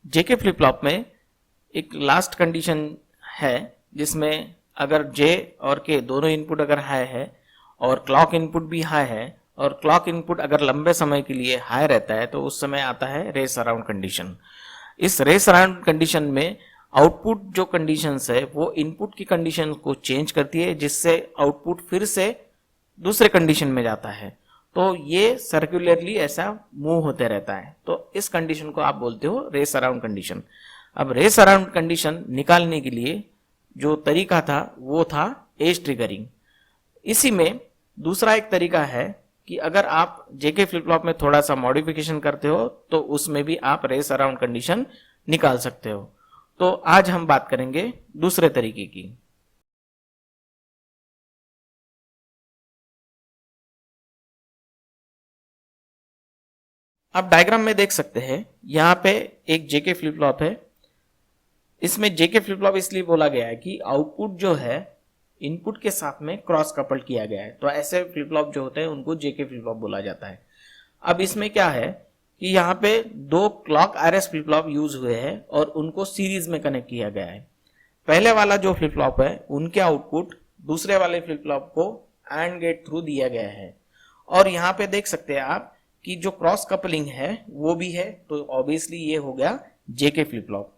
JK flip flop में एक last condition है जिसमें अगर जे और के दोनों इनपुट अगर हाई है और क्लॉक इनपुट भी हाई है और क्लॉक इनपुट अगर लंबे समय के लिए हाई रहता है तो उस समय आता है रेस अराउंड कंडीशन। इस रेस अराउंड कंडीशन में आउटपुट जो कंडीशंस है वो इनपुट की कंडीशन को चेंज करती है, जिससे आउटपुट फिर से दूसरे कंडीशन में जाता है। तो ये सर्कुलरली ऐसा मूव होते रहता है। तो इस कंडीशन को आप बोलते हो रेस अराउंड कंडीशन। अब रेस अराउंड कंडीशन निकालने के लिए जो तरीका था वो था एज ट्रिगरिंग। इसी में दूसरा एक तरीका है कि अगर आप जेके फ्लिप फ्लॉप में थोड़ा सा मॉडिफिकेशन करते हो तो उसमें भी आप रेस अराउंड कंडीशन निकाल सकते हो। तो आज हम बात करेंगे दूसरे तरीके की। आप डायग्राम में देख सकते हैं, यहां पे एक जेके फ्लिप फ्लॉप है। इसमें जेके फ्लिप फ्लॉप इसलिए बोला गया है कि आउटपुट जो है इनपुट के साथ में क्रॉस कपल्ड किया गया है। तो ऐसे फ्लिप फ्लॉप जो होते हैं उनको जेके फ्लिप फ्लॉप बोला जाता है। अब इसमें क्या है कि यहाँ पे दो clock RS flip flop use हुए हैं और उनको सीरीज में कनेक्ट किया गया है। पहले वाला जो फ्लिप फ्लॉप है उनके आउटपुट दूसरे वाले फ्लिप फ्लॉप को एंड गेट थ्रू दिया गया है। और यहाँ पे देख सकते हैं आप कि जो क्रॉस कपलिंग है वो भी है। तो ऑब्वियसली ये हो गया जेके फ्लिप फ्लॉप।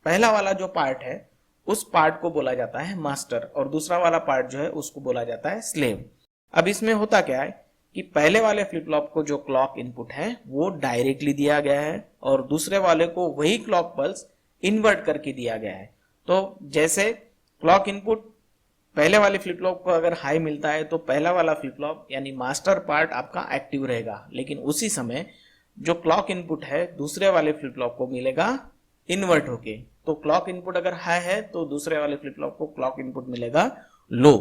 पहला वाला जो पार्ट है उस पार्ट को बोला जाता है मास्टर और दूसरा वाला पार्ट जो है उसको बोला जाता है स्लेव। अब इसमें होता क्या है कि पहले वाले फ्लिप फ्लॉप को जो क्लॉक इनपुट है वो डायरेक्टली दिया गया है और दूसरे वाले को वही क्लॉक पल्स इन्वर्ट करके दिया गया है। तो जैसे क्लॉक इनपुट पहले वाले फ्लिप फ्लॉप को अगर हाई मिलता है तो पहला वाला फ्लिप फ्लॉप यानी मास्टर पार्ट आपका एक्टिव रहेगा, लेकिन उसी समय जो क्लॉक इनपुट है दूसरे वाले फ्लिप फ्लॉप को मिलेगा इन्वर्ट होके। तो क्लॉक इनपुट अगर हाई है तो दूसरे वाले फ्लिप फ्लॉप को क्लॉक इनपुट मिलेगा लो।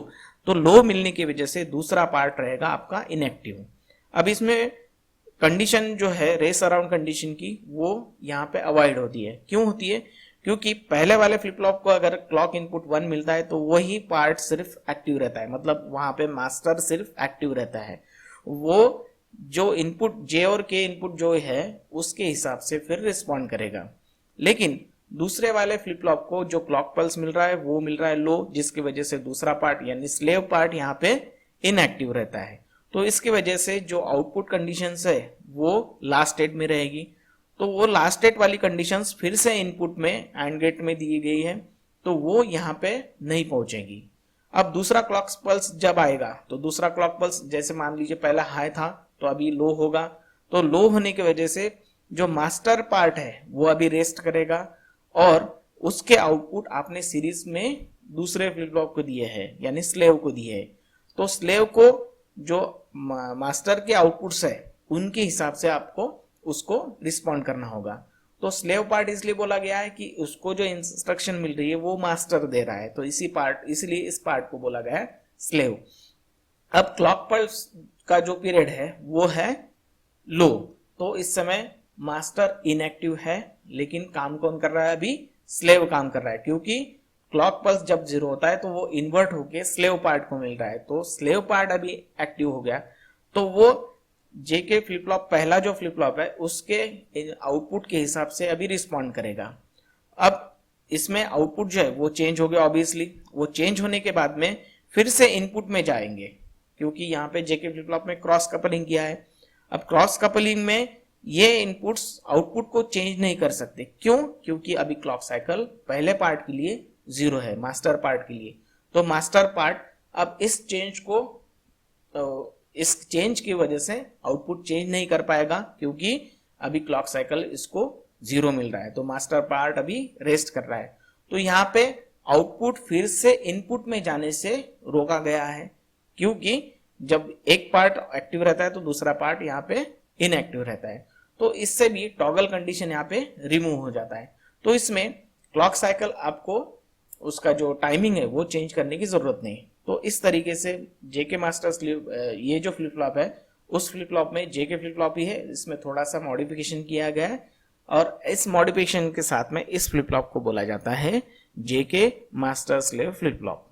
तो लो मिलने की वजह से दूसरा पार्ट रहेगा आपका इनएक्टिव। अब इसमें कंडीशन जो है रेस अराउंड कंडीशन की वो यहाँ पे अवॉइड होती है। क्यों होती है? क्योंकि पहले वाले फ्लिप फ्लॉप को अगर क्लॉक इनपुट 1 मिलता है तो वही पार्ट सिर्फ एक्टिव रहता है, मतलब वहां पे मास्टर सिर्फ एक्टिव रहता है। वो जो इनपुट जे और के इनपुट जो है उसके हिसाब से फिर रिस्पॉन्ड करेगा। लेकिन दूसरे वाले फ्लिप फ्लॉप को जो क्लॉक पल्स मिल रहा है वो मिल रहा है लो, जिसकी वजह से दूसरा पार्ट यानी स्लेव पार्ट यहाँ पे इनएक्टिव रहता है। तो इसकी वजह से जो आउटपुट कंडीशंस है वो लास्ट स्टेट में रहेगी। तो वो लास्ट स्टेट वाली कंडीशंस फिर से इनपुट में एंड गेट में दी गई है तो वो यहाँ पे नहीं पहुंचेगी। अब दूसरा क्लॉक पल्स जब आएगा तो दूसरा क्लॉक पल्स जैसे मान लीजिए पहला हाई था तो अभी लो होगा। तो लो होने की वजह से जो मास्टर पार्ट है वो अभी रेस्ट करेगा और उसके आउटपुट आपने सीरीज में दूसरे फ्लिप फ्लॉप को दिए हैं यानी स्लेव को दिए है। तो स्लेव को जो मास्टर के आउटपुट्स है उनके हिसाब से आपको उसको रिस्पॉन्ड करना होगा। तो स्लेव पार्ट इसलिए बोला गया है कि उसको जो इंस्ट्रक्शन मिल रही है वो मास्टर दे रहा है, तो इसलिए इस पार्ट को बोला गया है स्लेव। अब क्लॉक पल्स का जो पीरियड है वो है लो। तो इस समय मास्टर इनएक्टिव है लेकिन काम कौन कर रहा है? अभी स्लेव काम कर रहा है, क्योंकि क्लॉक पल्स जब 0 होता है तो वो इन्वर्ट होके स्लेव पार्ट को मिल रहा है। तो स्लेव पार्ट अभी एक्टिव हो गया तो वो जेके फ्लिप फ्लॉप पहला जो फ्लिप फ्लॉप है उसके आउटपुट के हिसाब से अभी रिस्पॉन्ड करेगा। अब इसमें आउटपुट जो है वो चेंज हो गया। ऑब्वियसली वो चेंज होने के बाद में फिर से इनपुट में जाएंगे, क्योंकि यहाँ पे जेके फ्लिप फ्लॉप में क्रॉस कपलिंग किया है। अब क्रॉस कपलिंग में ये इनपुट्स आउटपुट को चेंज नहीं कर सकते। क्यों? क्योंकि अभी क्लॉक साइकिल पहले पार्ट के लिए 0 है, मास्टर पार्ट के लिए। तो मास्टर पार्ट अब इस चेंज की वजह से आउटपुट चेंज नहीं कर पाएगा, क्योंकि अभी क्लॉक साइकिल इसको 0 मिल रहा है। तो मास्टर पार्ट अभी रेस्ट कर रहा है। तो यहाँ पे आउटपुट फिर से इनपुट में जाने से रोका गया है, क्योंकि जब एक पार्ट एक्टिव रहता है तो दूसरा पार्ट यहाँ पे इनएक्टिव रहता है। तो इससे भी टॉगल कंडीशन यहाँ पे रिमूव हो जाता है। तो इसमें क्लॉक साइकिल आपको उसका जो टाइमिंग है वो चेंज करने की जरूरत नहीं। तो इस तरीके से जेके मास्टर स्लीव ये जो फ्लिप फ्लॉप है उस फ्लिप फ्लॉप में जेके फ्लिप फ्लॉप ही है, इसमें थोड़ा सा मॉडिफिकेशन किया गया है और इस मॉडिफिकेशन के साथ में इस फ्लिप फ्लॉप को बोला जाता है जेके मास्टर स्लेव फ्लिप फ्लॉप।